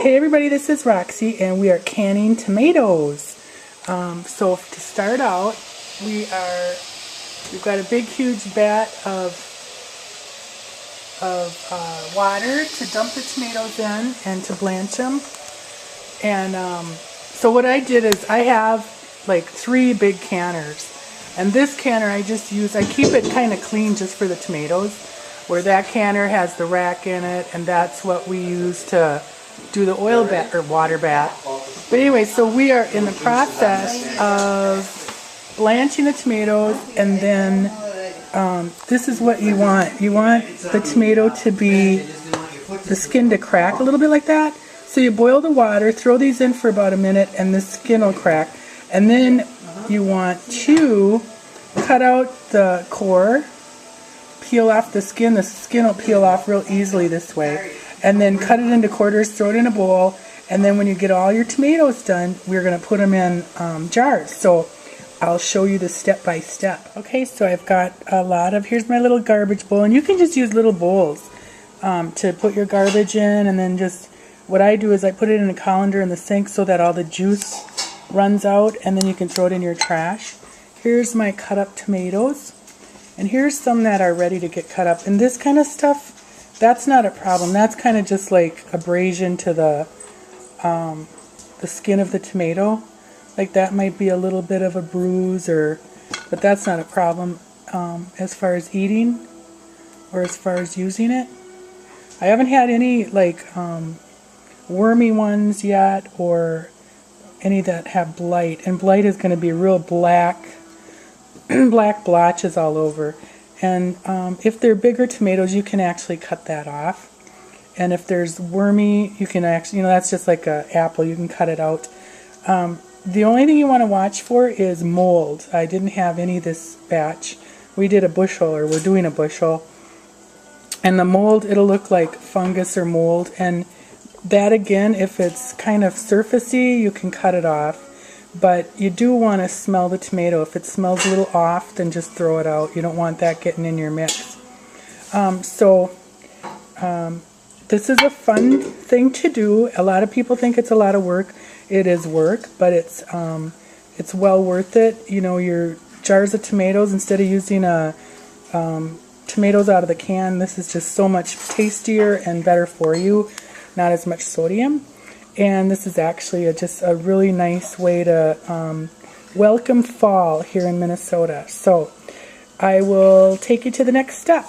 Hey everybody, this is Roxy and we are canning tomatoes. So to start out, we've got a big huge vat of water to dump the tomatoes in and to blanch them. And so what I did is I have like 3 big canners. And this canner I keep it kind of clean just for the tomatoes, where that canner has the rack in it, and that's what we use to do the oil bath or water bath. But anyway, so we are in the process of blanching the tomatoes, and then this is what you want. You want the tomato to be, the skin to crack a little bit like that. So you boil the water, throw these in for about a minute, and the skin will crack. And then you want to cut out the core, peel off the skin. The skin will peel off real easily this way. And then cut it into quarters, throw it in a bowl, and then when you get all your tomatoes done, we're going to put them in jars. So I'll show you the step by step. Okay, so I've got a lot of, here's my little garbage bowl, and you can just use little bowls to put your garbage in, and then just, what I do is I put it in a colander in the sink so that all the juice runs out, and then you can throw it in your trash. Here's my cut up tomatoes, and here's some that are ready to get cut up. And this kind of stuff, that's not a problem. That's kind of just like abrasion to the skin of the tomato. Like that might be a little bit of a bruise, but that's not a problem as far as eating or as far as using it. I haven't had any like wormy ones yet, or any that have blight. And blight is going to be real black blotches all over. And if they're bigger tomatoes, you can actually cut that off. And if there's wormy, you can actually, that's just like an apple, you can cut it out. The only thing you want to watch for is mold. I didn't have any this batch. We did a bushel, or we're doing a bushel. And the mold, it'll look like fungus or mold. And that again, if it's kind of surfacey, you can cut it off. But you do want to smell the tomato. If it smells a little off, then just throw it out. You don't want that getting in your mix. This is a fun thing to do. A lot of people think it's a lot of work. It is work, but it's well worth it. Your jars of tomatoes, instead of using tomatoes out of the can, this is just so much tastier and better for you. Not as much sodium. And this is actually just a really nice way to welcome fall here in Minnesota. So I will take you to the next step.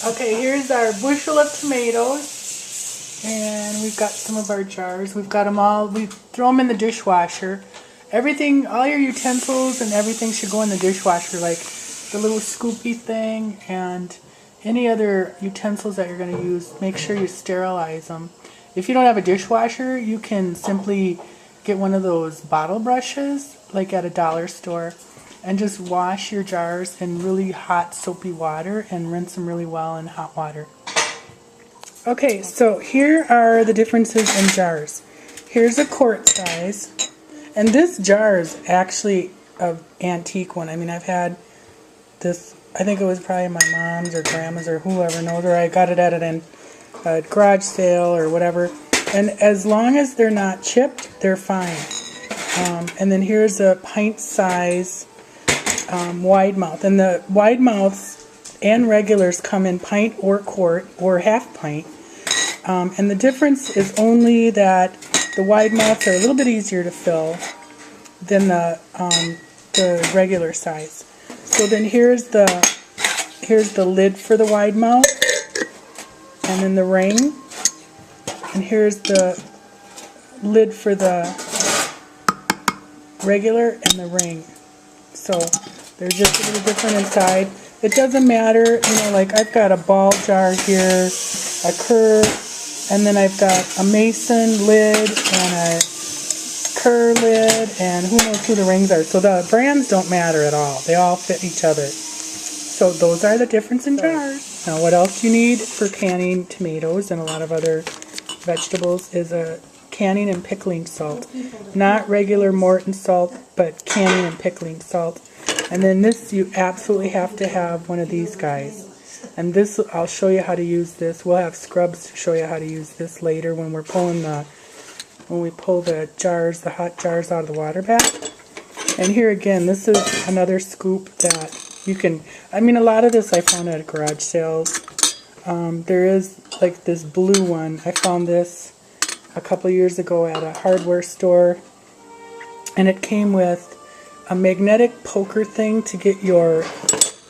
Okay, here's our bushel of tomatoes. And we've got some of our jars. We've got them all. We throw them in the dishwasher. Everything, all your utensils and everything should go in the dishwasher, like the little scoopy thing and any other utensils that you're going to use. Make sure you sterilize them. If you don't have a dishwasher, you can simply get one of those bottle brushes, like at a dollar store, and just wash your jars in really hot soapy water and rinse them really well in hot water. Okay, so here are the differences in jars. Here's a quart size, and this jar is actually an antique one. I mean, I've had this, I think it was probably my mom's or grandma's or whoever knows, or I got it at a garage sale or whatever, and as long as they're not chipped, they're fine. And then here's a pint size wide mouth, and the wide mouths and regulars come in pint or quart or half pint, and the difference is only that the wide mouths are a little bit easier to fill than the regular size. So then here's the lid for the wide mouth, and then the ring, and here's the lid for the regular and the ring. So they're just a little different inside. It doesn't matter, like I've got a ball jar here, a Kerr, and then I've got a Mason lid and a Kerr lid, and who knows who the rings are. So the brands don't matter at all. They all fit each other. So those are the difference in jars. Now what else you need for canning tomatoes and a lot of other vegetables is a canning and pickling salt. Not regular Morton salt, but canning and pickling salt. And then this, you absolutely have to have one of these guys. And this, I'll show you how to use this. We'll have scrubs to show you how to use this later when we're pulling when we pull the jars, the hot jars out of the water bath. And here again, this is another scoop that you can, I mean, a lot of this I found at garage sales. There is like this blue one. I found this a couple years ago at a hardware store. And it came with a magnetic poker thing to get your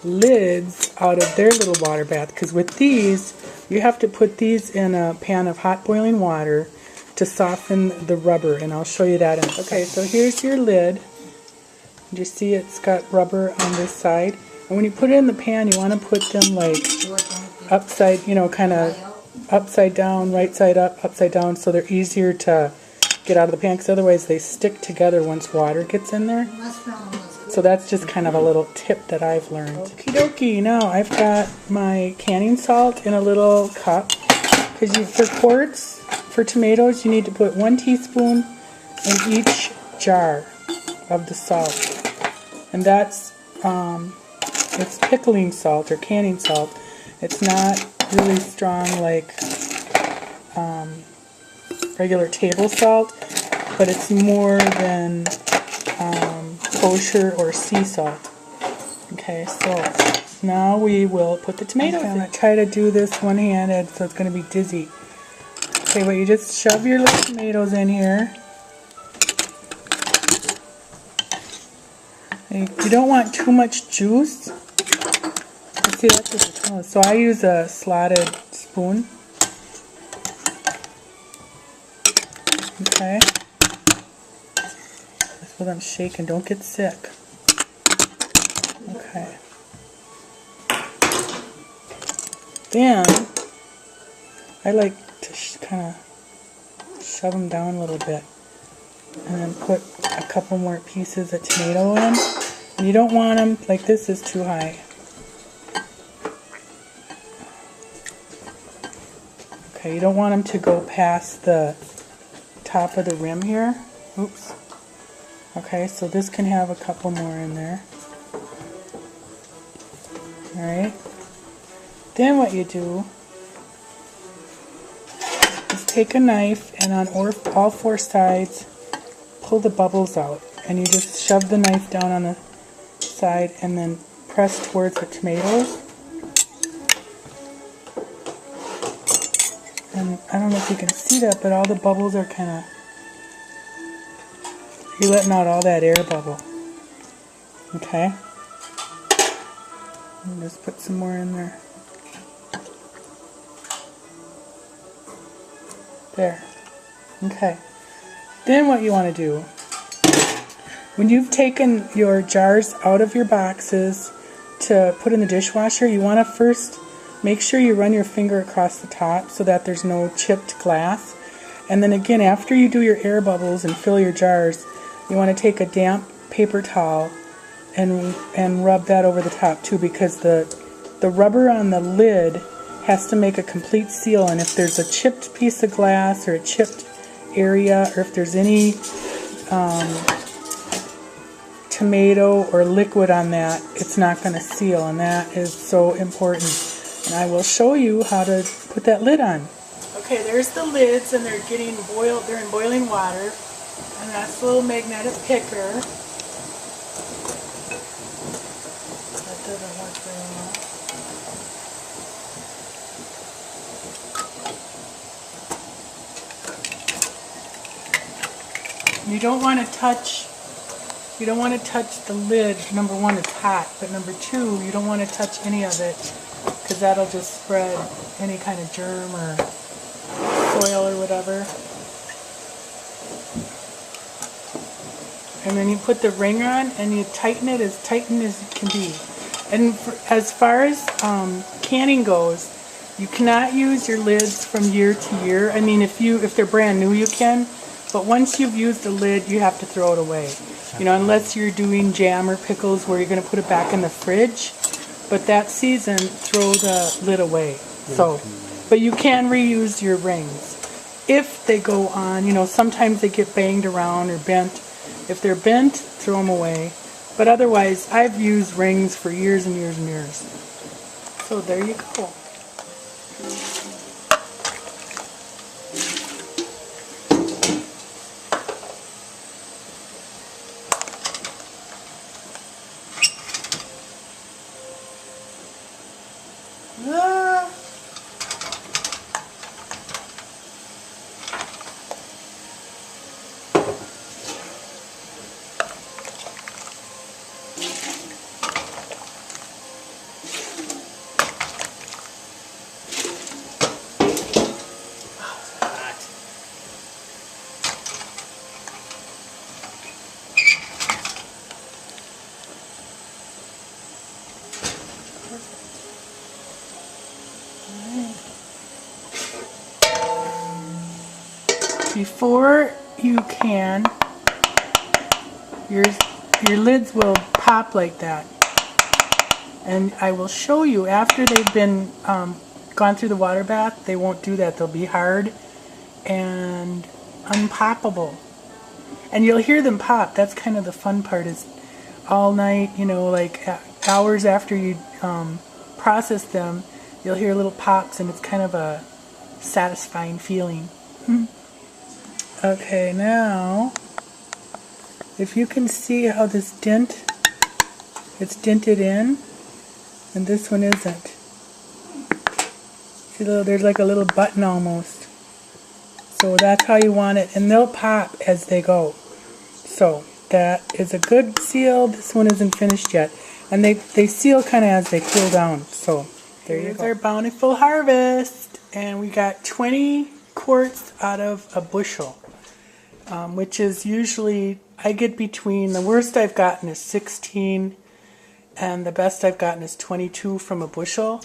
lids out of their little water bath. Because with these, you have to put these in a pan of hot boiling water to soften the rubber. And I'll show you that in a second. Okay, so here's your lid. You see it's got rubber on this side. And when you put it in the pan, you want to put them like upside, you know, kind of upside down, right side up, upside down, so they're easier to get out of the pan, because otherwise they stick together once water gets in there. So that's just kind of a little tip that I've learned. Okie dokie, now I've got my canning salt in a little cup, because for quarts, for tomatoes, you need to put 1 teaspoon in each jar of the salt. And that's, it's pickling salt or canning salt. It's not really strong like regular table salt, but it's more than kosher or sea salt. Okay, so now we will put the tomatoes in. I'm going to try to do this one-handed, so it's going to be dizzy. Okay, but you just shove your little tomatoes in here. You don't want too much juice. See, that's just a tomato. So I use a slotted spoon. Okay. That's what I'm shaking. Don't get sick. Okay. Then I like to kind of shove them down a little bit, and then put a couple more pieces of tomato in. And you don't want them, like this is too high. Okay, you don't want them to go past the top of the rim here. Oops. Okay, so this can have a couple more in there. Alright. Then what you do is take a knife and on all 4 sides pull the bubbles out. And you just shove the knife down on the side and then press towards the tomatoes. And I don't know if you can see that, but all the bubbles are kind of, you're letting out all that air bubble. Okay? And just put some more in there. There. Okay. Then what you want to do, when you've taken your jars out of your boxes to put in the dishwasher, you want to first make sure you run your finger across the top so that there's no chipped glass. And then again, after you do your air bubbles and fill your jars, you want to take a damp paper towel and rub that over the top too, because the rubber on the lid has to make a complete seal, and if there's a chipped piece of glass or a chipped area, or if there's any tomato or liquid on that, it's not going to seal, and that is so important. And I will show you how to put that lid on. Okay, there's the lids, and they're getting boiled. They're in boiling water, and that's the little magnetic picker. That doesn't work very well. You don't want to touch. You don't want to touch the lid. Number one, it's hot, but number two, you don't want to touch any of it, because that'll just spread any kind of germ or soil or whatever. And then you put the ring on and you tighten it as tight as it can be. And as far as canning goes, you cannot use your lids from year to year. I mean, if they're brand new, you can. But once you've used the lid, you have to throw it away. You know, unless you're doing jam or pickles where you're going to put it back in the fridge. But that season, throw the lid away. So, but you can reuse your rings. If they go on, you know, sometimes they get banged around or bent. If they're bent, throw them away. But otherwise, I've used rings for years and years and years. So there you go. Ah. Before you can, your lids will pop like that. And I will show you after they've been gone through the water bath, they won't do that. They'll be hard and unpoppable. And you'll hear them pop. That's kind of the fun part, is all night, you know, like hours after you process them, you'll hear little pops, and it's kind of a satisfying feeling. Okay, now, if you can see how this dent, it's dented in, and this one isn't. See, there's like a little button almost. So that's how you want it, and they'll pop as they go. So that is a good seal. This one isn't finished yet, and they seal kind of as they cool down. So there you go. Here's our bountiful harvest, and we got 20 quarts out of a bushel. Which is usually, I get between, the worst I've gotten is 16 and the best I've gotten is 22 from a bushel.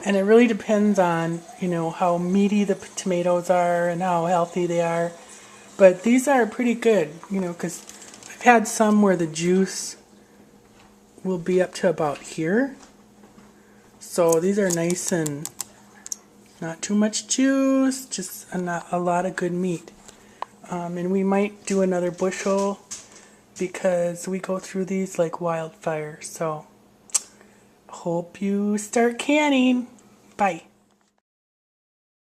And it really depends on, you know, how meaty the tomatoes are and how healthy they are. But these are pretty good, you know, because I've had some where the juice will be up to about here. So these are nice and not too much juice, just a lot of good meat. And we might do another bushel because we go through these like wildfire. So hope you start canning. Bye.